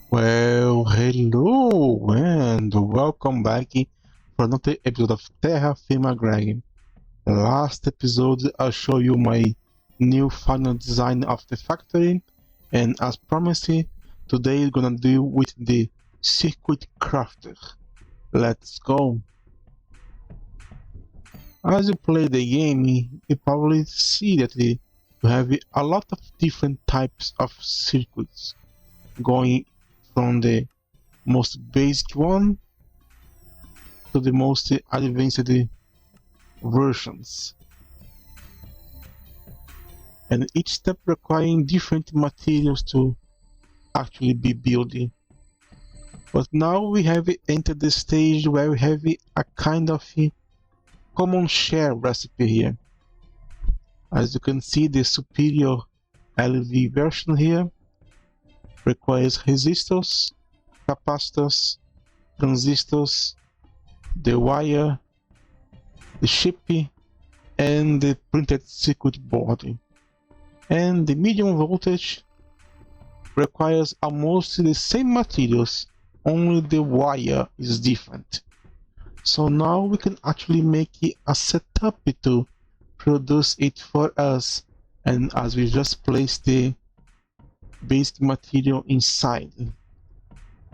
Well, hello and welcome back for another episode of Terrafirmagreg. Last episode I show you my new final design of the factory, and as promised, today we're gonna deal with the circuit crafter. Let's go. As you play the game, you probably see that you have a lot of different types of circuits, going from the most basic one to the most advanced versions, and each step requiring different materials to actually be built. But now we have entered the stage where we have a kind of common share recipe here. As you can see, the superior LV version here requires resistors, capacitors, transistors, the wire, the chip, and the printed circuit board. And the medium voltage requires almost the same materials, only the wire is different. So now we can actually make a setup to produce it for us, and as we just place the basic material inside,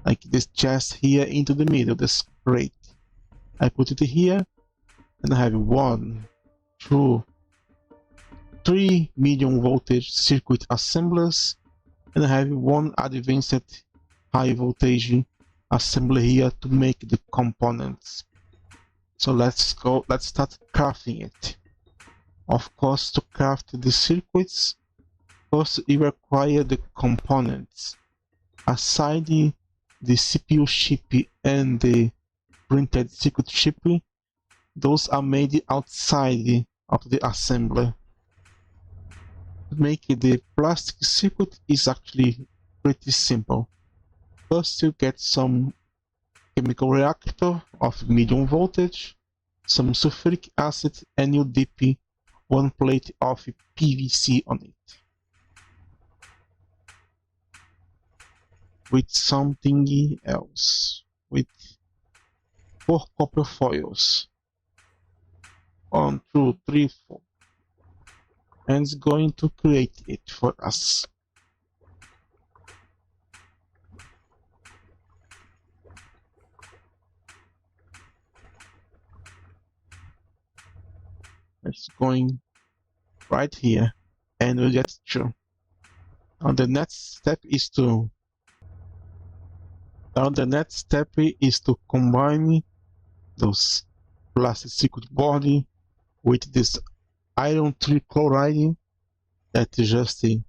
like this chest here into the middle, this crate. I put it here, and I have 1, 2, 3 medium voltage circuit assemblers, and I have 1 advanced high voltage assembler here to make the components. So let's start crafting it. Of course, to craft the circuits, first you require the components. Aside the CPU chip and the printed circuit chip, those are made outside of the assembler. To make the plastic circuit is actually pretty simple. First you get some chemical reactor of medium voltage, some sulfuric acid, and you dip 1 plate of PVC on it with something else, with 4 copper foils. 1, 2, 3, 4. And it's going to create it for us. It's going right here, and we get through. And the next step is to combine those plastic circuit board with this iron trichloride, that is just the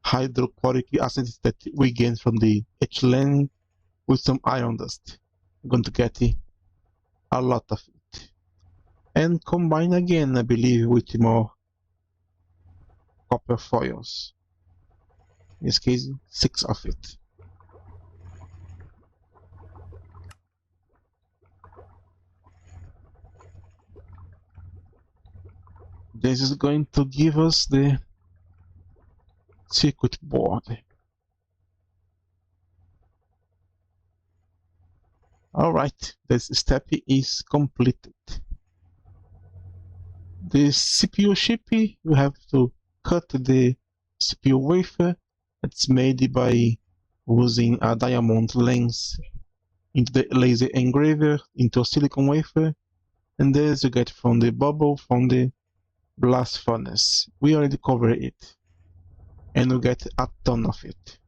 hydrochloric acid that we gain from the ethylene with some iron dust. I'm going to get a lot of it. And combine again, I believe, with more copper foils. In this case, 6 of it. This is going to give us the circuit board. Alright, this step is completed. The CPU chip, you have to cut the CPU wafer. It's made by using a diamond lens into the laser engraver into a silicon wafer, and this you get from the bubble from the blast furnace. We already covered it, and we get a ton of it.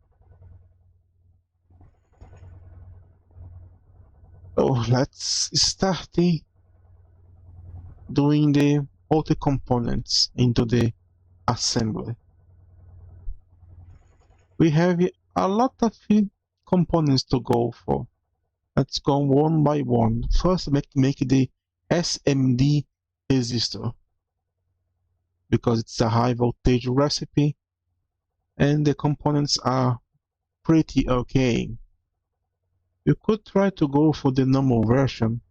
So let's start doing all the components into the assembly. We have a lot of components to go for. Let's go one by one. First, make the SMD resistor, because it's a high voltage recipe and the components are pretty okay. You could try to go for the normal version,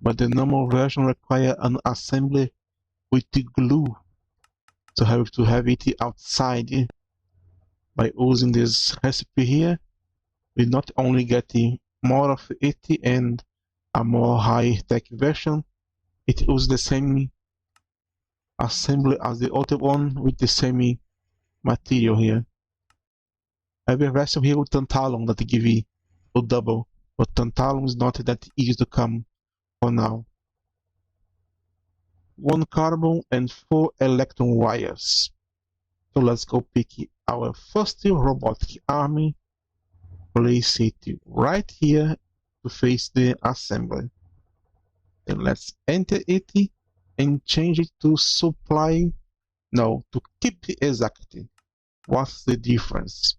but the normal version requires an assembly with the glue, so have to have it outside by using this recipe here. we not only get more of it and a more high-tech version, it uses the same assembly as the other one with the same material here. I have a version here with tantalum that give you a double, but tantalum is not that easy to come for now. 1 carbon and 4 electron wires. So let's go pick our first robotic army, place it right here to face the assembly. Then let's enter it and change it to supply, no, to keep exactly. What's the difference?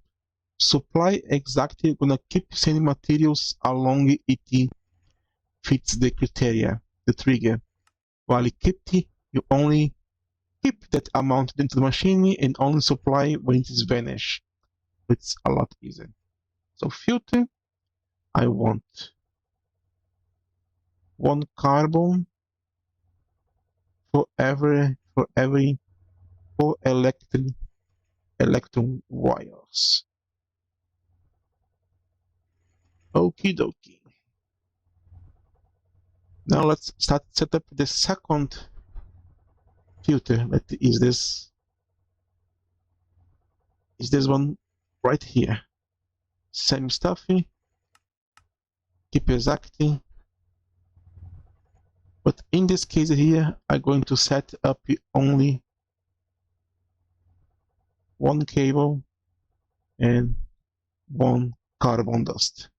Supply exactly gonna keep sending materials along it fits the criteria, the trigger. While keep you only keep that amount into the machine and only supply when it is vanished. It's a lot easier. So filter, I want 1 carbon for every 4 electron wires. Okie dokie. Now let's start set up the second filter. Is this one right here? Same stuffy. Keep exactly. But in this case here, I'm going to set up only 1 cable and 1 carbon dust.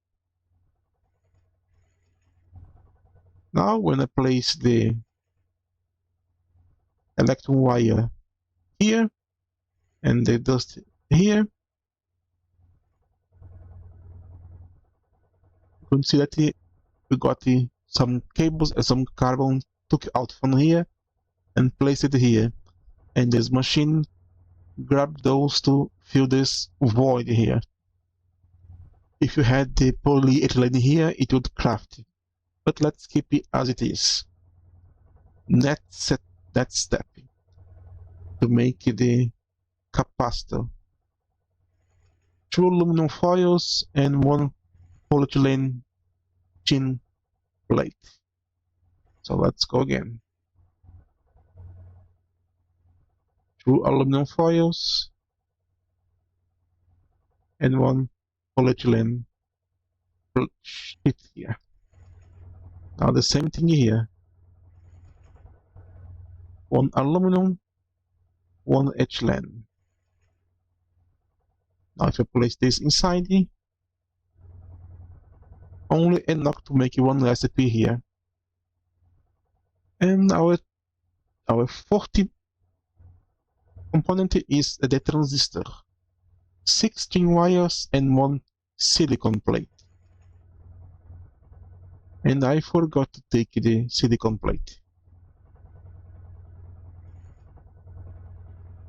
Now when I place the electron wire here and the dust here, you can see that we got some cables and some carbon took out from here and place it here, and this machine grab those to fill this void here. If you had the polyethylene here, it would craft, but let's keep it as it is. Let's set that step to make the capacitor. 2 aluminum foils and 1 polyethylene tin plate. So let's go again. 2 aluminum foils and 1 polyethylene sheet here. Now the same thing here. 1 aluminum, 1 ethylene. Now if I place this inside, only enough to make 1 recipe here. And our 40 component is the transistor. 16 wires and 1 silicon plate. And I forgot to take the silicon plate.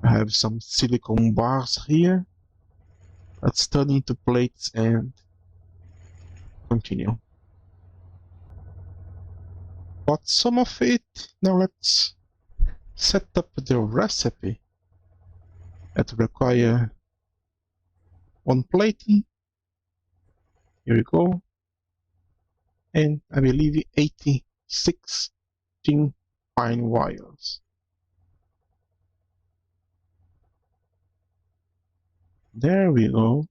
I have some silicon bars here. Let's turn into plates and continue. Got some of it. Now let's set up the recipe that require 1 plate. Here we go. And I believe 86 thin fine wires. There we go.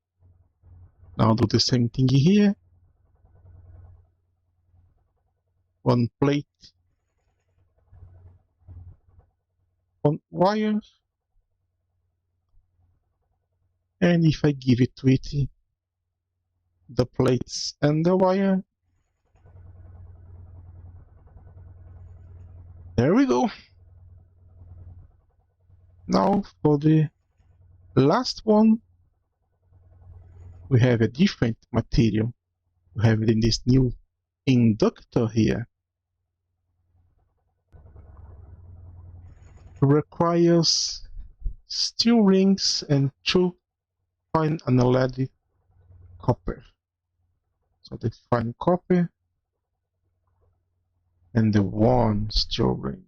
Now do the same thing here. 1 plate, 1 wire. And if I give it to it, the plates and the wire. There we go. Now for the last one, we have a different material. We have it in this new inductor here. It requires steel rings and 2 fine anodized copper. So the fine copper and the 1 steel ring.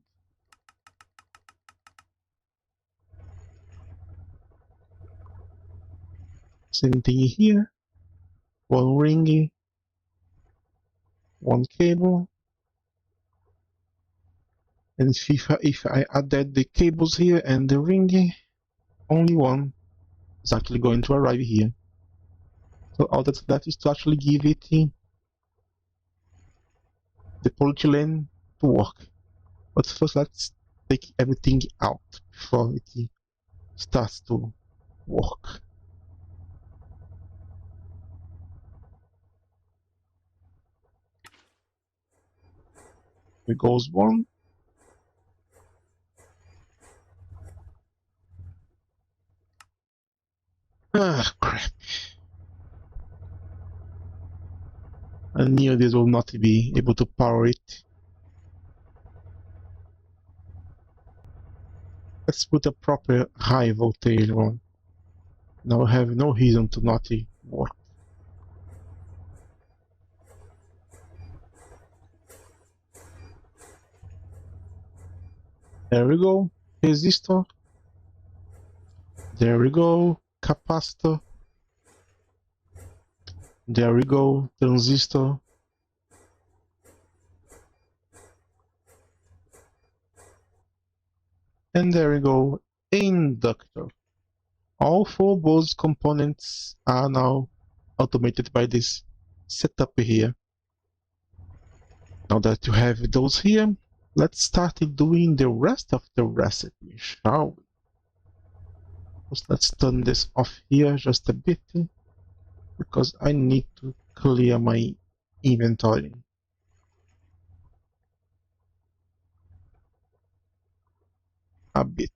Same thing here. one ring, one cable, and if I added the cables here and the ring, only one is actually going to arrive here. So all that is to actually give it the polyethylene to work. But first let's take everything out before it starts to work. Here goes one. Ah, crap. I knew this will not be able to power it. Let's put a proper high voltage one. Now I have no reason to not work. There we go. Resistor. There we go. Capacitor. There we go. Transistor. And there we go. Inductor. All four of those components are now automated by this setup here. Now that you have those here, let's start doing the rest of the recipe, shall we? First, let's turn this off here just a bit, because I need to clear my inventory. A bit.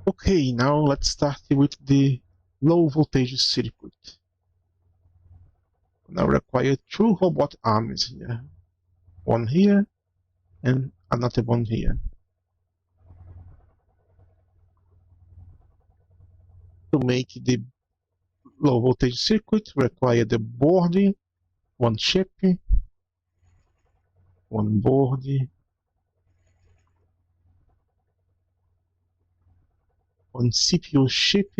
Okay, now let's start with the low voltage circuit. Now require two robot arms here. One here and another one here. To make the low voltage circuit require the board, one chip, one board, one CPU chip,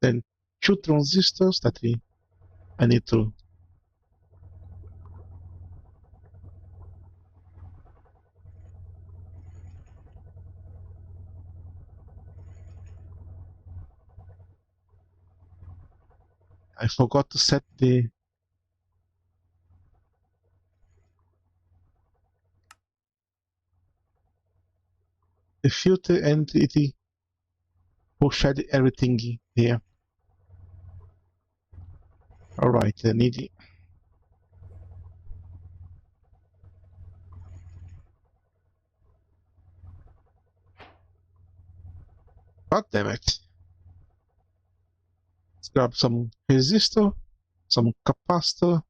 then two transistors that I need to I forgot to set the filter, and it pushed everything here. Alright, I need it. God damn it. Let's grab some resistor, some capacitor,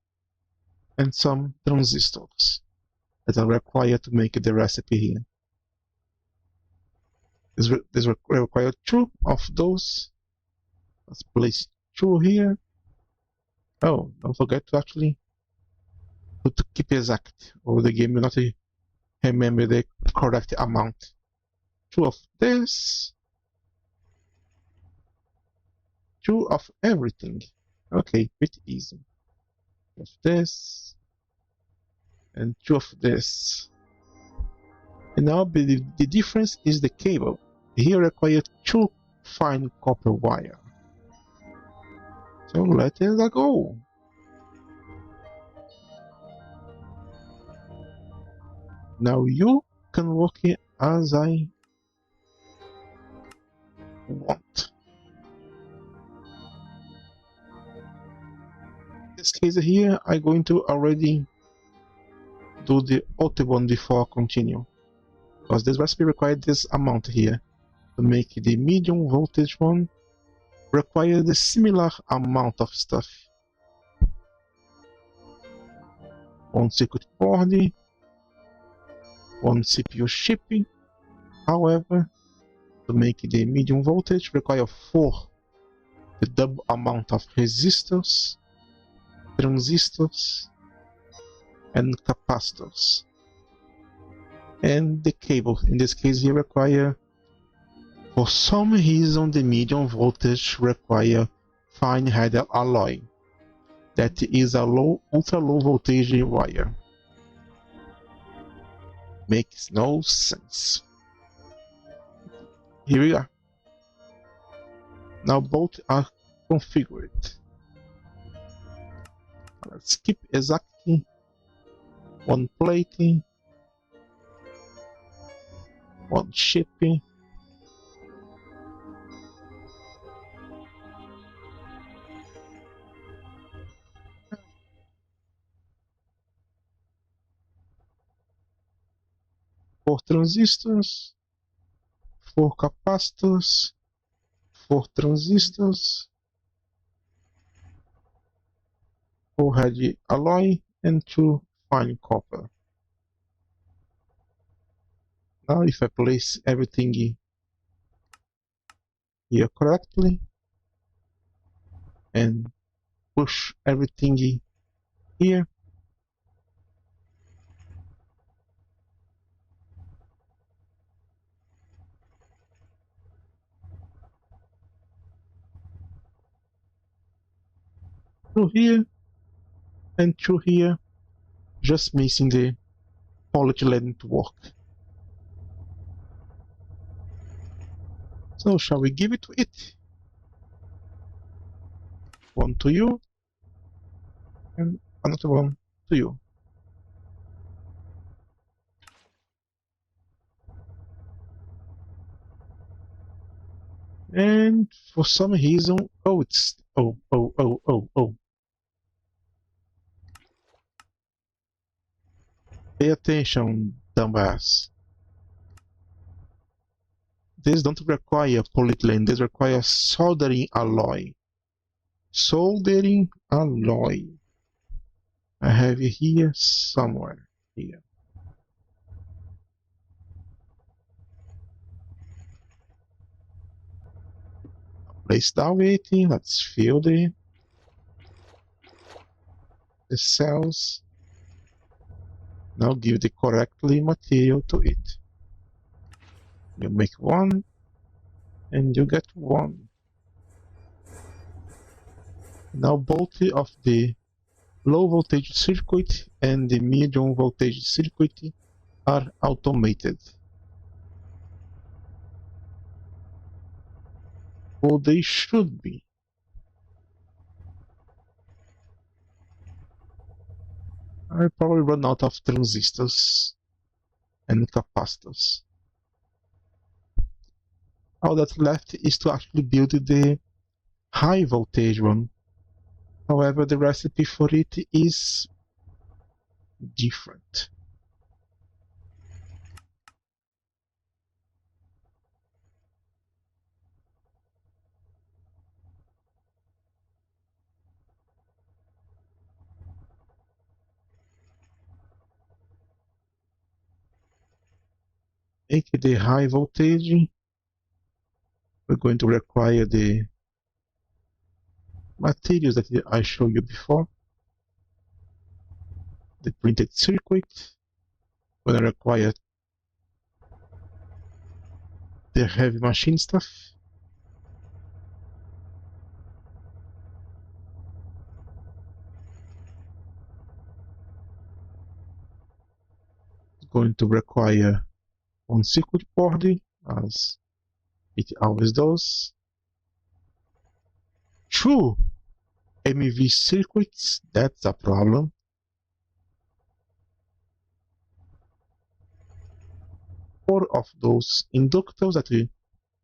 and some transistors that are required to make the recipe here. This require two of those. Let's place two here. Oh, don't forget to actually put to keep exact, or the game will not remember the correct amount. Two of this. Two of everything. Okay, pretty easy. Two of this. And two of this. And now the difference is the cable. Here require two fine copper wire. So let it go. Now you can work it as I want. In this case here, I'm going to already do the auto one before I continue, because this recipe requires this amount here. To make the medium voltage one, require the similar amount of stuff. One circuit board, one CPU chip. However, to make the medium voltage require 4, the double amount of resistors, transistors, and capacitors. And the cable, in this case here, require, for some reason, the medium voltage require fine head alloy. That is a ultra low voltage wire. Makes no sense. Here we are. Now both are configured. Let's keep exactly one plating, one shipping. Four transistors, four capacitors, four transistors, four head alloy, and two fine copper. Now if I place everything here correctly and push everything here, through here, and through here, just missing the polyethylene to work. So shall we give it to it? One to you, and another one to you. And for some reason, oh, it's, oh. Pay attention, dumbass. This don't require polyethylene, this requires soldering alloy. Soldering alloy. I have it here somewhere. Here. Place down waiting. Let's fill the cells. Now give the correctly material to it. You make one, and you get one. Now both of the low voltage circuit and the medium voltage circuit are automated. Or they should be. I probably run out of transistors and capacitors. All that's left is to actually build the high voltage one. However, the recipe for it is different. Make the high voltage. We're going to require the materials that I showed you before. The printed circuit. We're going to require the heavy machine stuff. It's going to require one circuit board, as it always does. Two MV circuits, that's a problem. Four of those inductors that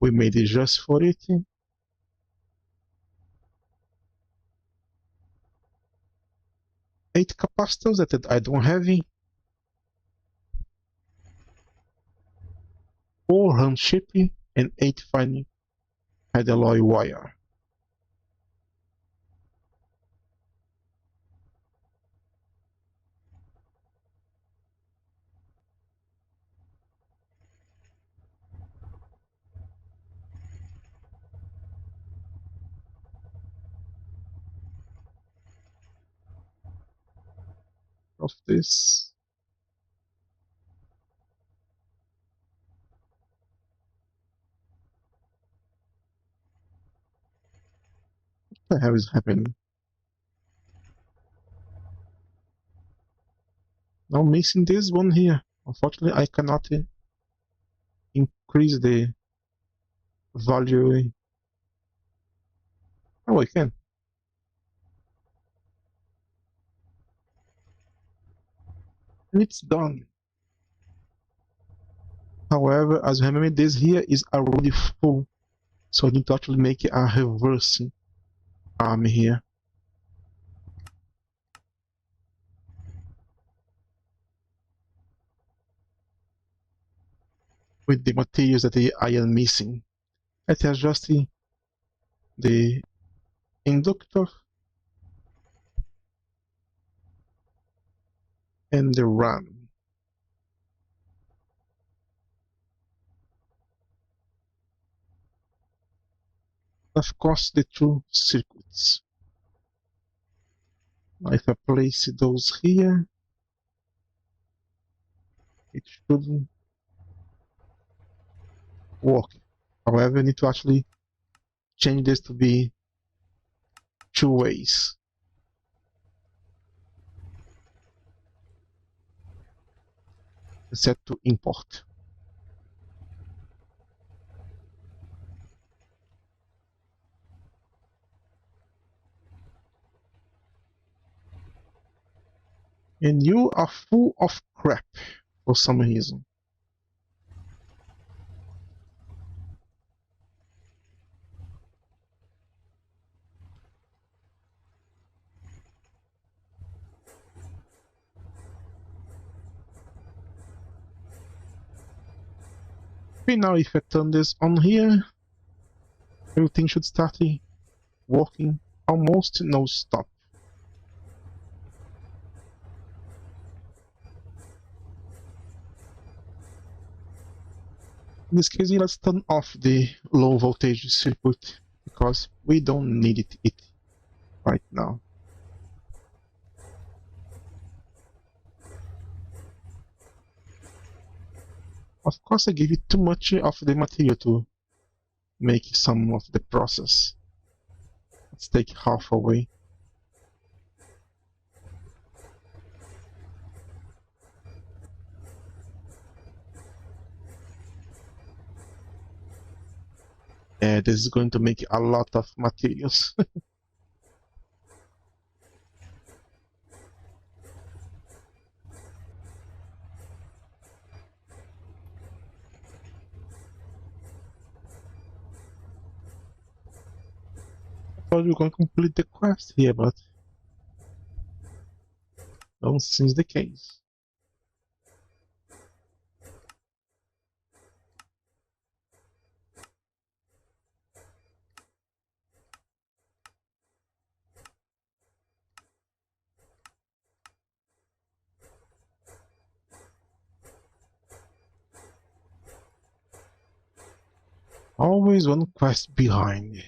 we made just for it. 8 capacitors that I don't have. 4 hand shipping and 8 fine head alloy wire. Of this. What the hell is happening? Now missing this one here. Unfortunately, I cannot increase the value. Oh, I can. And it's done. However, as you remember, this here is already full. So I need to actually make a reverse arm here. With the materials that I am missing. Let's adjust the inductor and the RAM. Of course, the two circuits. If I place those here, it should work. However, I need to actually change this to be two ways. Set to import. And you are full of crap for some reason. Okay, now if I turn this on here, everything should start working almost no stop. In this case, let's turn off the low voltage circuit because we don't need it right now. Of course, I gave it too much of the material to make some of the process. Let's take half away. Yeah, this is going to make a lot of materials. I thought we were going to complete the quest here, but don't seem the case. Always one quest behind.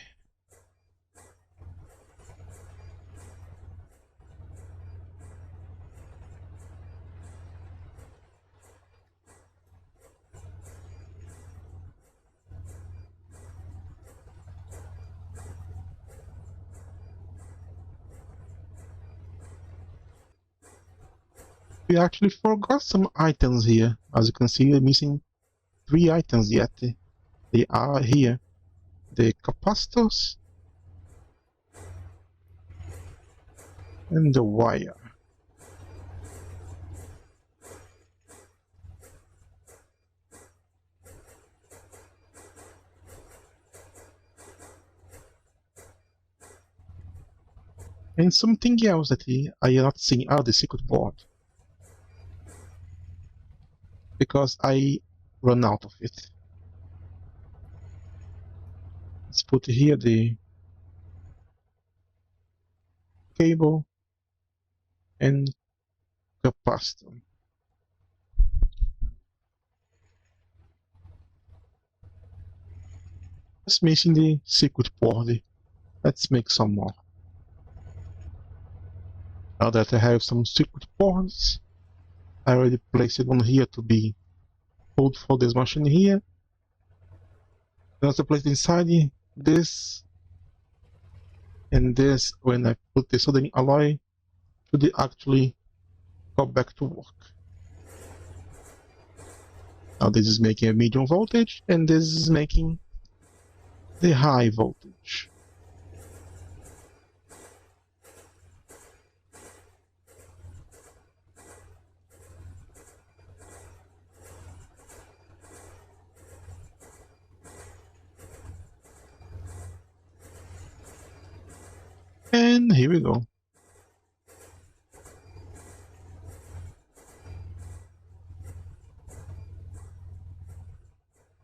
We actually forgot some items here. As you can see, we're missing 3 items yet. They are here. The capacitors and the wire. And something else that I am not seeing are the circuit board. Because I run out of it. Let's put here the cable and capacitor. Just missing the circuit board. Let's make some more. Now that I have some circuit boards, I already placed one here to be hold for this machine here. And also placed inside this And this, when I put the soldering alloy, should actually go back to work. Now this is making a medium voltage, and this is making the high voltage. And here we go.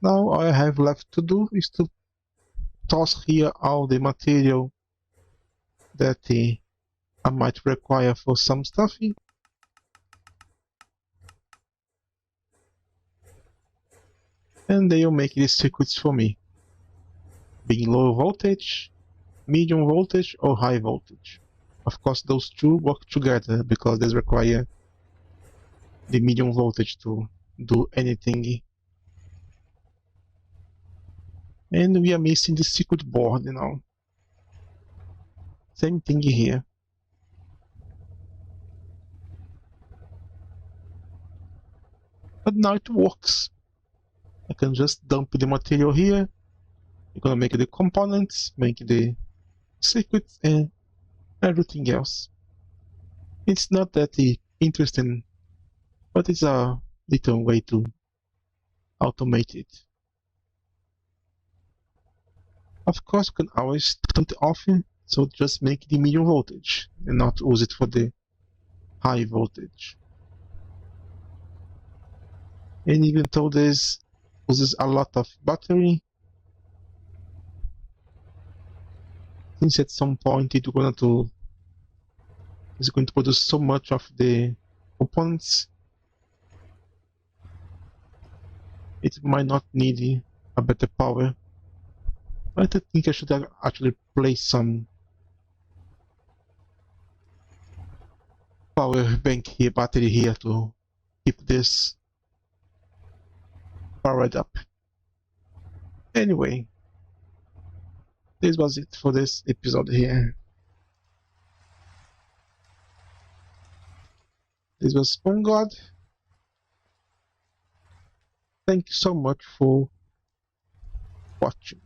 Now all I have left to do is to toss here all the material that I might require for some stuffing. And they'll make these circuits for me, being low voltage, medium voltage, or high voltage. Of course, those two work together because they require the medium voltage to do anything. And we are missing the circuit board, you know. Same thing here. But now it works. I can just dump the material here. I'm gonna make the components, make the circuits, and everything else. It's not that interesting, but it's a little way to automate it. Of course, you can always turn it off, so just make the medium voltage and not use it for the high voltage. And even though this uses a lot of battery, since at some point it's going to produce so much of the components, it might not need a better power. But I think I should actually place some power bank here, battery here to keep this powered up. Anyway, this was it for this episode here. This was Spoon God. Thank you so much for watching.